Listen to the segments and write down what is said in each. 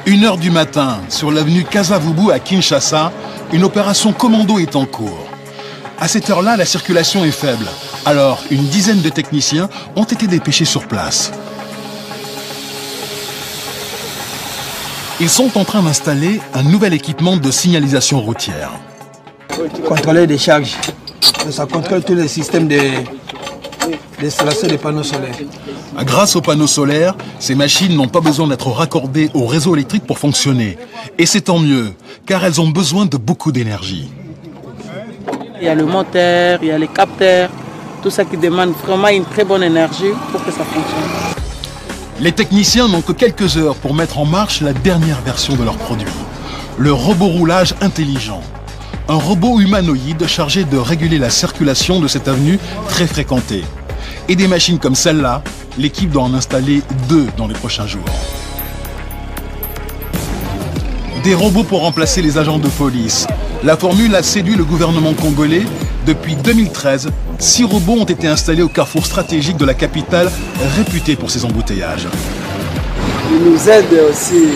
Une heure du matin, sur l'avenue Kasavubu à Kinshasa, une opération commando est en cours. À cette heure-là, la circulation est faible. Alors, une dizaine de techniciens ont été dépêchés sur place. Ils sont en train d'installer un nouvel équipement de signalisation routière. Contrôler des charges. Ça contrôle tous les systèmes d'installation des panneaux solaires. Grâce aux panneaux solaires, ces machines n'ont pas besoin d'être raccordées au réseau électrique pour fonctionner. Et c'est tant mieux, car elles ont besoin de beaucoup d'énergie. Il y a le moteur, il y a les capteurs, tout ça qui demande vraiment une très bonne énergie pour que ça fonctionne. Les techniciens n'ont que quelques heures pour mettre en marche la dernière version de leur produit. Le robot roulage intelligent. Un robot humanoïde chargé de réguler la circulation de cette avenue très fréquentée. Et des machines comme celle-là, l'équipe doit en installer 2 dans les prochains jours. Des robots pour remplacer les agents de police. La formule a séduit le gouvernement congolais. Depuis 2013, 6 robots ont été installés au carrefour stratégique de la capitale, réputée pour ses embouteillages. Ils nous aident aussi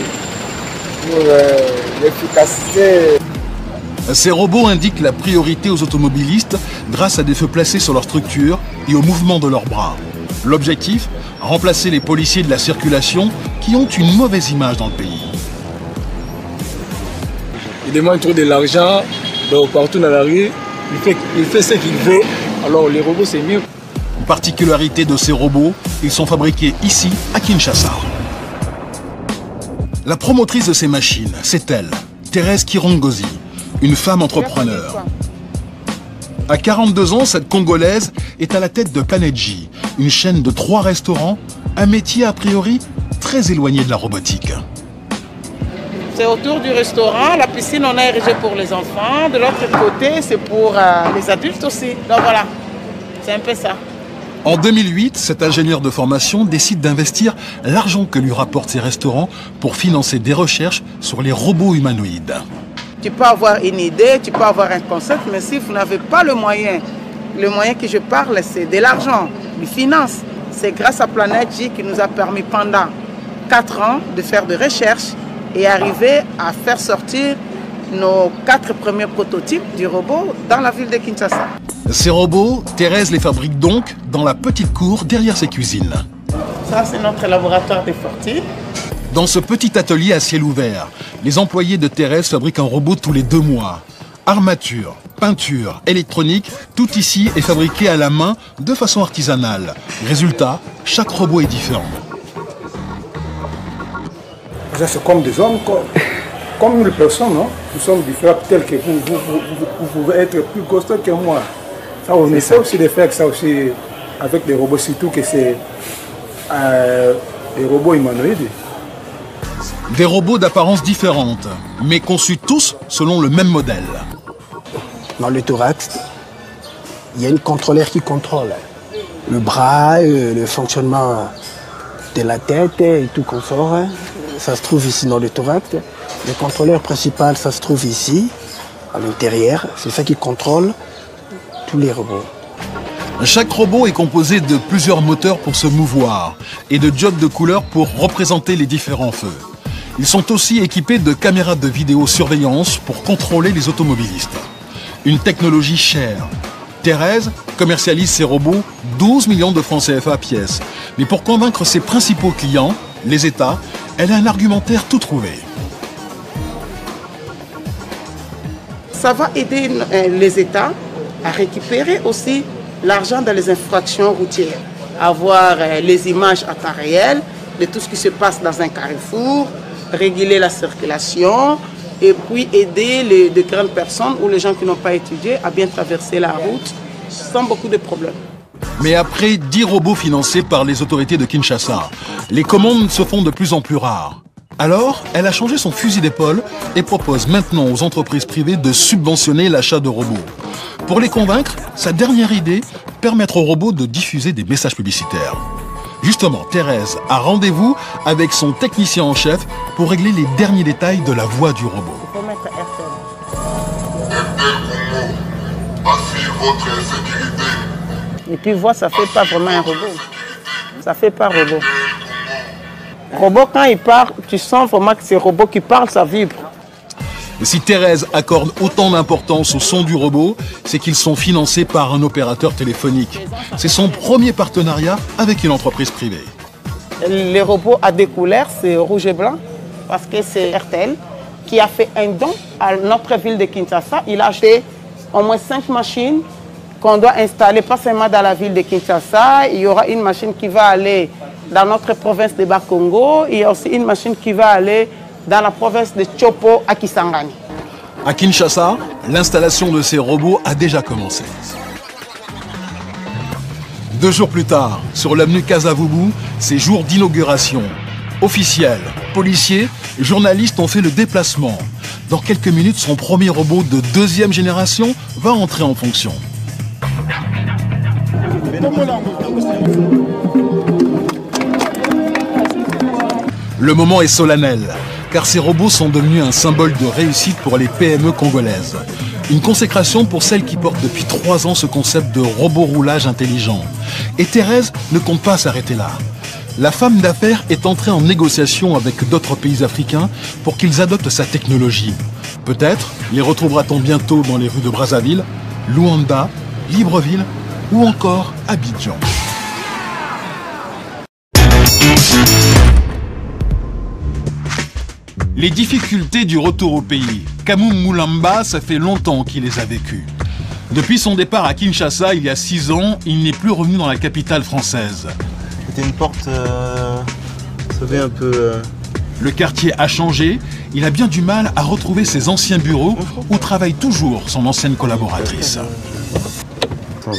pour l'efficacité. Ces robots indiquent la priorité aux automobilistes grâce à des feux placés sur leur structure et au mouvement de leurs bras. L'objectif, remplacer les policiers de la circulation qui ont une mauvaise image dans le pays. Il demande trop de l'argent, donc partout dans la rue, il fait ce qu'il veut. Alors les robots c'est mieux. Particularité de ces robots, ils sont fabriqués ici à Kinshasa. La promotrice de ces machines, c'est elle, Thérèse Kirongozi, une femme entrepreneur. À 42 ans, cette Congolaise est à la tête de Planet J, une chaîne de 3 restaurants, un métier a priori très éloigné de la robotique. C'est autour du restaurant, la piscine on a érigé pour les enfants, de l'autre côté c'est pour les adultes aussi. Donc voilà, c'est un peu ça. En 2008, cet ingénieur de formation décide d'investir l'argent que lui rapportent ces restaurants pour financer des recherches sur les robots humanoïdes. Tu peux avoir une idée, tu peux avoir un concept, mais si vous n'avez pas le moyen que je parle, c'est de l'argent, du finance. C'est grâce à Planet J qui nous a permis pendant 4 ans de faire des recherches et arriver à faire sortir nos 4 premiers prototypes du robot dans la ville de Kinshasa. Ces robots, Thérèse les fabrique donc dans la petite cour derrière ses cuisines. Ça, c'est notre laboratoire de Forti. Dans ce petit atelier à ciel ouvert, les employés de Thérèse fabriquent un robot tous les 2 mois. Armature, peinture, électronique, tout ici est fabriqué à la main de façon artisanale. Résultat, chaque robot est différent. C'est comme des hommes, comme une personne, non? Nous sommes différents, tels que vous pouvez être plus costaud que moi. Ça, on essaie aussi de faire ça aussi avec des robots, surtout que c'est des robots humanoïdes. Des robots d'apparence différente, mais conçus tous selon le même modèle. Dans le thorax, il y a une contrôleur qui contrôle le bras, le fonctionnement de la tête et tout consort. Ça se trouve ici dans le thorax. Le contrôleur principal, ça se trouve ici, à l'intérieur. C'est ça qui contrôle tous les robots. Chaque robot est composé de plusieurs moteurs pour se mouvoir et de diodes de couleur pour représenter les différents feux. Ils sont aussi équipés de caméras de vidéosurveillance pour contrôler les automobilistes. Une technologie chère. Thérèse commercialise ses robots 12 millions de francs CFA pièce. Mais pour convaincre ses principaux clients, les États, elle a un argumentaire tout trouvé. Ça va aider les États à récupérer aussi l'argent dans les infractions routières. Avoir les images à temps réel de tout ce qui se passe dans un carrefour, réguler la circulation et puis aider les grandes personnes ou les gens qui n'ont pas étudié à bien traverser la route sans beaucoup de problèmes. Mais après 10 robots financés par les autorités de Kinshasa, les commandes se font de plus en plus rares. Alors, elle a changé son fusil d'épaule et propose maintenant aux entreprises privées de subventionner l'achat de robots. Pour les convaincre, sa dernière idée, permettre aux robots de diffuser des messages publicitaires. Justement, Thérèse a rendez-vous avec son technicien en chef pour régler les derniers détails de la voix du robot. Il faut mettre RTL. Assure votre sécurité. Et puis voix, ça fait pas vraiment un robot. Ça fait pas robot. Robot, quand il parle, tu sens vraiment que c'est robot qui parle, ça vibre. Si Thérèse accorde autant d'importance au son du robot, c'est qu'ils sont financés par un opérateur téléphonique. C'est son premier partenariat avec une entreprise privée. Les robots à des couleurs, c'est rouge et blanc, parce que c'est RTL qui a fait un don à notre ville de Kinshasa. Il a acheté au moins 5 machines qu'on doit installer, pas seulement dans la ville de Kinshasa. Il y aura une machine qui va aller dans notre province de Bas-Congo. Il y a aussi une machine qui va aller dans la province de Chopo à Kisangani. À Kinshasa, l'installation de ces robots a déjà commencé. 2 jours plus tard, sur l'avenue Kasavubu, c'est jour d'inauguration. Officiels, policiers, journalistes ont fait le déplacement. Dans quelques minutes, son premier robot de 2e génération va entrer en fonction. Le moment est solennel, car ces robots sont devenus un symbole de réussite pour les PME congolaises. Une consécration pour celles qui portent depuis 3 ans ce concept de robot roulage intelligent. Et Thérèse ne compte pas s'arrêter là. La femme d'affaires est entrée en négociation avec d'autres pays africains pour qu'ils adoptent sa technologie. Peut-être les retrouvera-t-on bientôt dans les rues de Brazzaville, Luanda, Libreville ou encore Abidjan. Les difficultés du retour au pays. Kamou Moulamba, ça fait longtemps qu'il les a vécues. Depuis son départ à Kinshasa il y a 6 ans, il n'est plus revenu dans la capitale française. C'était une porte, vous savez, un peu... Le quartier a changé, il a bien du mal à retrouver ses anciens bureaux où travaille toujours son ancienne collaboratrice. Attends,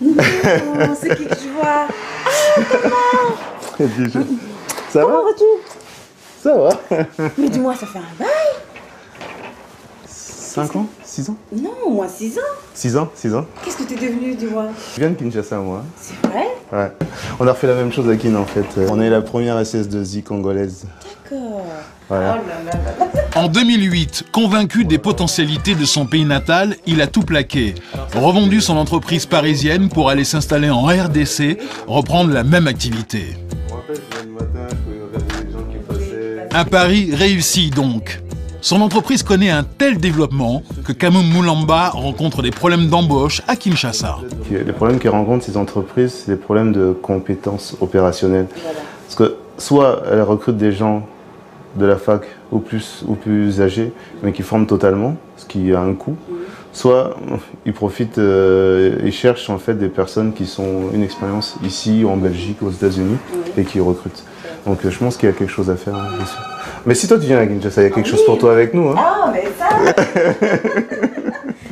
Oh, c'est qui que je vois? déjà. Ça va? Comment vas-tu? Ça va. Mais dis-moi, ça fait un bail? 5 ans? 6 ans? Non, moi 6 ans. 6 ans, 6 ans. Qu'est-ce que tu es devenu, dis-moi? Je viens de Kinshasa, moi. C'est vrai? Ouais. On a refait la même chose à Kin, en fait. On est la première SS2I congolaise. D'accord. Voilà. Oh là là là là. En 2008, convaincu des potentialités de son pays natal, il a tout plaqué. Revendu son entreprise parisienne pour aller s'installer en RDC, reprendre la même activité. Je me rappelle, je venais le matin, je regardais les gens qui passaient. Un pari réussi donc. Son entreprise connaît un tel développement que Kamou Moulamba rencontre des problèmes d'embauche à Kinshasa. Les problèmes qu'ils rencontrent, ces entreprises, c'est des problèmes de compétences opérationnelles. Parce que soit elles recrutent des gens de la fac ou plus âgés, mais qui forment totalement, ce qui a un coût. Soit ils profitent, ils cherchent en fait des personnes qui ont une expérience ici, en Belgique, aux États-Unis, et qui recrutent. Donc je pense qu'il y a quelque chose à faire, bien sûr. Mais si toi tu viens à Kinshasa, il y a quelque chose pour toi avec nous. Hein. Ah, mais ça...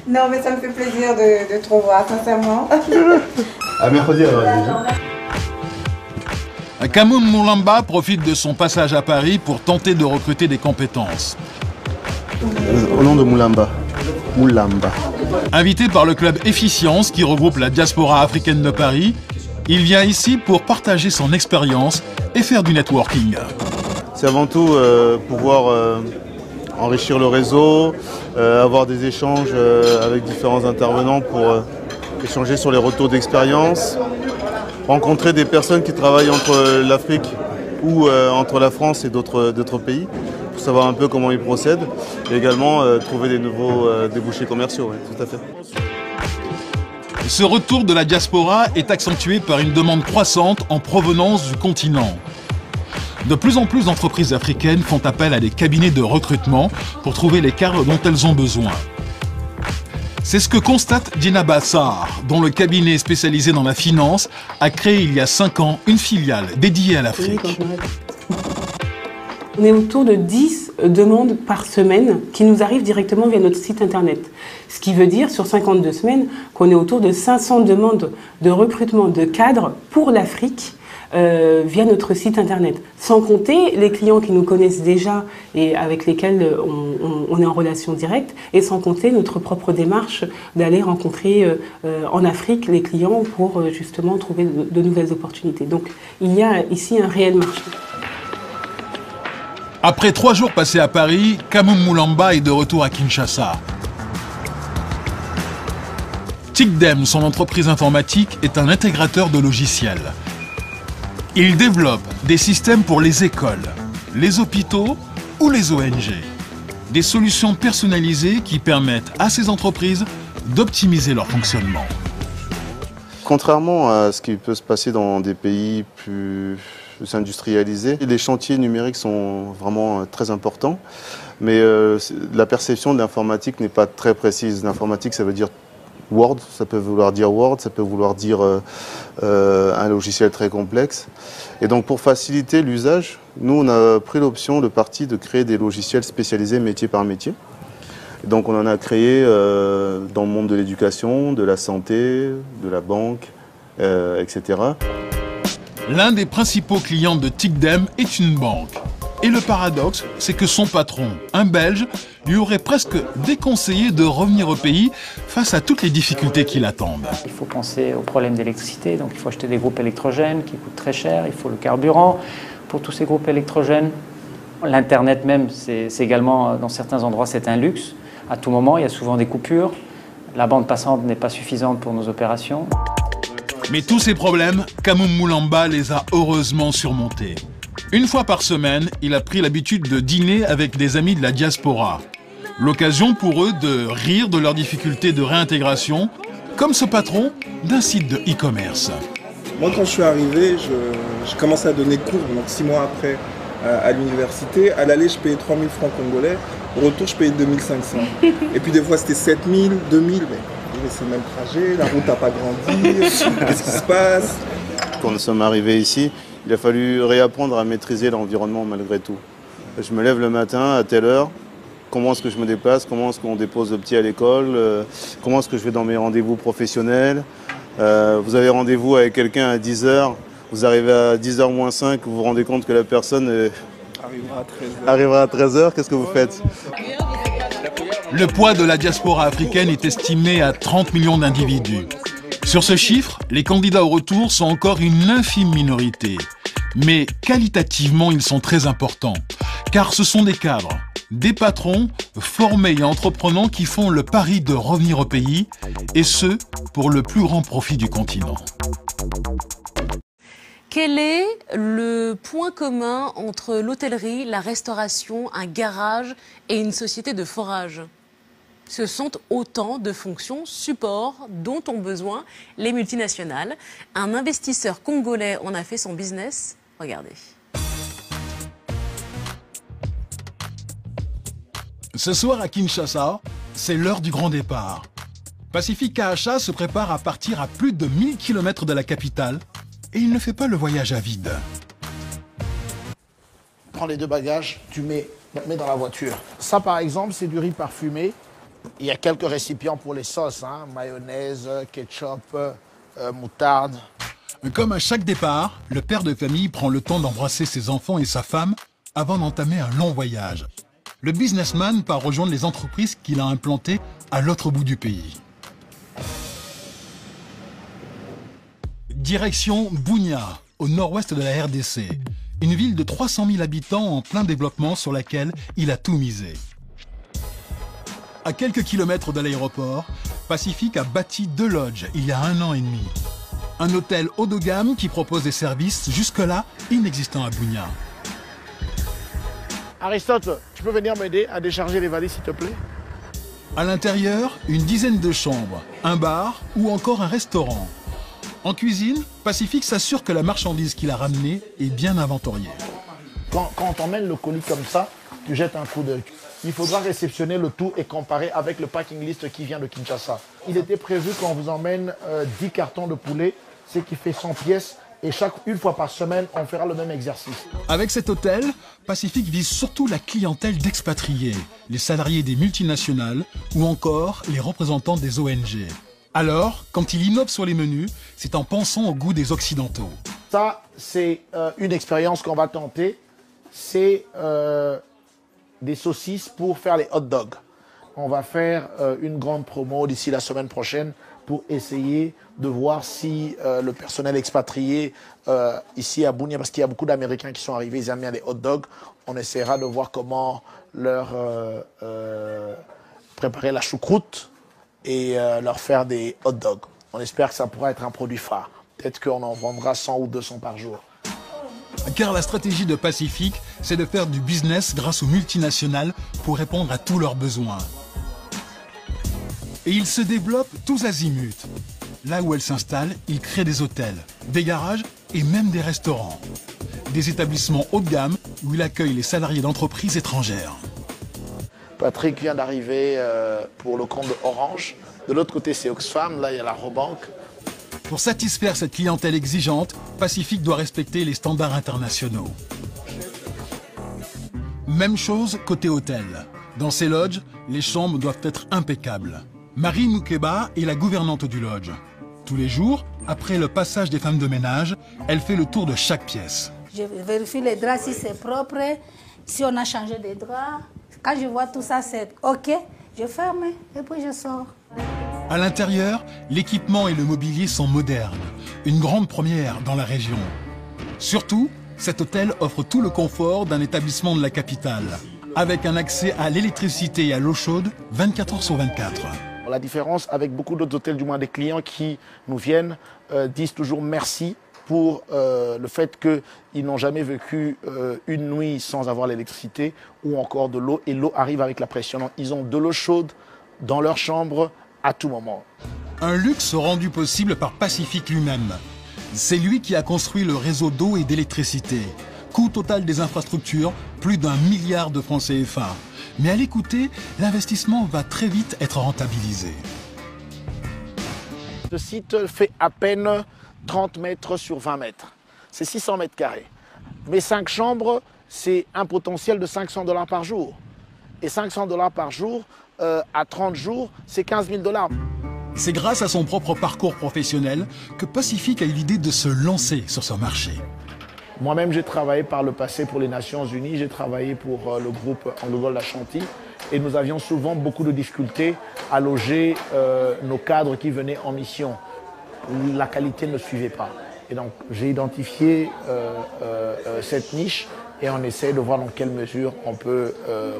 Non, mais ça me fait plaisir de te revoir, sincèrement. À mercredi alors déjà. Kamou Moulamba profite de son passage à Paris pour tenter de recruter des compétences. Au nom de Moulamba. Moulamba. Invité par le club Efficience qui regroupe la diaspora africaine de Paris, il vient ici pour partager son expérience et faire du networking. C'est avant tout pouvoir enrichir le réseau, avoir des échanges avec différents intervenants pour échanger sur les retours d'expérience, rencontrer des personnes qui travaillent entre l'Afrique ou entre la France et d'autres pays, pour savoir un peu comment ils procèdent, et également trouver des nouveaux débouchés commerciaux, oui, tout à fait. Ce retour de la diaspora est accentué par une demande croissante en provenance du continent. De plus en plus d'entreprises africaines font appel à des cabinets de recrutement pour trouver les cadres dont elles ont besoin. C'est ce que constate Dina Bassar, dont le cabinet spécialisé dans la finance a créé il y a 5 ans une filiale dédiée à l'Afrique. On est autour de 10 demandes par semaine qui nous arrivent directement via notre site internet. Ce qui veut dire, sur 52 semaines, qu'on est autour de 500 demandes de recrutement de cadres pour l'Afrique via notre site internet. Sans compter les clients qui nous connaissent déjà et avec lesquels on est en relation directe, et sans compter notre propre démarche d'aller rencontrer en Afrique les clients pour justement trouver de nouvelles opportunités. Donc il y a ici un réel marché. Après 3 jours passés à Paris, Kamou Moulamba est de retour à Kinshasa. Tikdem, son entreprise informatique, est un intégrateur de logiciels. Ils développent des systèmes pour les écoles, les hôpitaux ou les ONG. Des solutions personnalisées qui permettent à ces entreprises d'optimiser leur fonctionnement. Contrairement à ce qui peut se passer dans des pays plus industrialisés, les chantiers numériques sont vraiment très importants, mais la perception de l'informatique n'est pas très précise. L'informatique, ça veut dire Word, ça peut vouloir dire Word, ça peut vouloir dire un logiciel très complexe. Et donc pour faciliter l'usage, nous on a pris l'option, le parti, de créer des logiciels spécialisés métier par métier. Et donc on en a créé dans le monde de l'éducation, de la santé, de la banque, etc. L'un des principaux clients de TICDEM est une banque. Et le paradoxe, c'est que son patron, un Belge, lui aurait presque déconseillé de revenir au pays face à toutes les difficultés qui l'attendent. Il faut penser aux problèmes d'électricité, donc il faut acheter des groupes électrogènes qui coûtent très cher, il faut le carburant pour tous ces groupes électrogènes. L'Internet même, c'est également, dans certains endroits, c'est un luxe. À tout moment, il y a souvent des coupures. La bande passante n'est pas suffisante pour nos opérations. Mais tous ces problèmes, Kamoum Moulamba les a heureusement surmontés. Une fois par semaine, il a pris l'habitude de dîner avec des amis de la diaspora. L'occasion pour eux de rire de leurs difficultés de réintégration, comme ce patron d'un site de e-commerce. Moi, quand je suis arrivé, je commençais à donner cours, donc 6 mois après, à l'université. À l'aller, je payais 3000 francs congolais. Au retour, je payais 2500. Et puis des fois, c'était 7000, 2000. Mais c'est le même trajet, la route n'a pas grandi. Qu'est-ce qui se passe? Quand nous sommes arrivés ici, il a fallu réapprendre à maîtriser l'environnement malgré tout. Je me lève le matin à telle heure, comment est-ce que je me déplace, comment est-ce qu'on dépose le petit à l'école, comment est-ce que je vais dans mes rendez-vous professionnels. Vous avez rendez-vous avec quelqu'un à 10h, vous arrivez à 10h moins 5, vous vous rendez compte que la personne arrivera à 13h, qu'est-ce que vous faites? Le poids de la diaspora africaine est estimé à 30 millions d'individus. Sur ce chiffre, les candidats au retour sont encore une infime minorité. Mais qualitativement, ils sont très importants, car ce sont des cadres, des patrons formés et entreprenants qui font le pari de revenir au pays, et ce, pour le plus grand profit du continent. Quel est le point commun entre l'hôtellerie, la restauration, un garage et une société de forage ? Ce sont autant de fonctions support dont ont besoin les multinationales. Un investisseur congolais en a fait son business. Regardez. Ce soir à Kinshasa, c'est l'heure du grand départ. Pacifique KHA se prépare à partir à plus de 1000 km de la capitale et il ne fait pas le voyage à vide. Prends les 2 bagages, tu mets dans la voiture. Ça par exemple, c'est du riz parfumé. Il y a quelques récipients pour les sauces, hein, mayonnaise, ketchup, moutarde. Comme à chaque départ, le père de famille prend le temps d'embrasser ses enfants et sa femme avant d'entamer un long voyage. Le businessman part rejoindre les entreprises qu'il a implantées à l'autre bout du pays. Direction Bunia, au nord-ouest de la RDC. Une ville de 300 000 habitants en plein développement sur laquelle il a tout misé. À quelques kilomètres de l'aéroport, Pacifique a bâti 2 lodges il y a 1 an et demi. Un hôtel haut de gamme qui propose des services jusque-là inexistants à Bunia. Aristote, tu peux venir m'aider à décharger les valises s'il te plaît? À l'intérieur, une dizaine de chambres, un bar ou encore un restaurant. En cuisine, Pacifique s'assure que la marchandise qu'il a ramenée est bien inventoriée. Quand on t'emmène le colis comme ça, tu jettes un coup d'œil. Il faudra réceptionner le tout et comparer avec le packing list qui vient de Kinshasa. Il était prévu qu'on vous emmène 10 cartons de poulet, ce qui fait 100 pièces. Et une fois par semaine, on fera le même exercice. Avec cet hôtel, Pacifique vise surtout la clientèle d'expatriés, les salariés des multinationales ou encore les représentants des ONG. Alors, quand il innove sur les menus, c'est en pensant au goût des Occidentaux. Ça, c'est une expérience qu'on va tenter. C'est des saucisses pour faire les hot dogs. On va faire une grande promo d'ici la semaine prochaine pour essayer de voir si le personnel expatrié ici à Bunia, parce qu'il y a beaucoup d'Américains qui sont arrivés, ils aiment bien les hot dogs, on essaiera de voir comment leur préparer la choucroute et leur faire des hot dogs. On espère que ça pourra être un produit phare. Peut-être qu'on en vendra 100 ou 200 par jour. Car la stratégie de Pacific, c'est de faire du business grâce aux multinationales pour répondre à tous leurs besoins. Et ils se développent tous azimuts. Là où elles s'installent, ils créent des hôtels, des garages et même des restaurants. Des établissements haut de gamme où il accueille les salariés d'entreprises étrangères. Patrick vient d'arriver pour le compte de Orange. De l'autre côté, c'est Oxfam. Là, il y a la Robank. Pour satisfaire cette clientèle exigeante, Pacific doit respecter les standards internationaux. Même chose côté hôtel. Dans ces lodges, les chambres doivent être impeccables. Marie Moukeba est la gouvernante du lodge. Tous les jours, après le passage des femmes de ménage, elle fait le tour de chaque pièce. Je vérifie les draps si c'est propre, si on a changé des draps. Quand je vois tout ça, c'est OK, je ferme et puis je sors. À l'intérieur, l'équipement et le mobilier sont modernes. Une grande première dans la région. Surtout, cet hôtel offre tout le confort d'un établissement de la capitale, avec un accès à l'électricité et à l'eau chaude 24 heures sur 24. La différence avec beaucoup d'autres hôtels, du moins des clients qui nous viennent, disent toujours merci pour le fait qu'ils n'ont jamais vécu une nuit sans avoir l'électricité ou encore de l'eau. Et l'eau arrive avec la pression. Donc, ils ont de l'eau chaude dans leur chambre à tout moment. Un luxe rendu possible par Pacific lui-même. C'est lui qui a construit le réseau d'eau et d'électricité. Coût total des infrastructures, plus d'1 milliard de francs CFA. Mais à l'écouter, l'investissement va très vite être rentabilisé. Ce site fait à peine 30 mètres sur 20 mètres. C'est 600 mètres carrés. Mais 5 chambres, c'est un potentiel de $500 par jour. Et $500 par jour, à 30 jours, c'est $15 000. C'est grâce à son propre parcours professionnel que Pacific a eu l'idée de se lancer sur ce marché. Moi-même, j'ai travaillé par le passé pour les Nations Unies, j'ai travaillé pour le groupe Angola Ashanti et nous avions souvent beaucoup de difficultés à loger nos cadres qui venaient en mission. La qualité ne suivait pas. Et donc, j'ai identifié cette niche et on essaie de voir dans quelle mesure on peut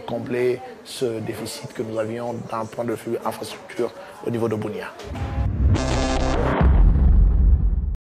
combler ce déficit que nous avions d'un point de vue infrastructure au niveau de Bunia.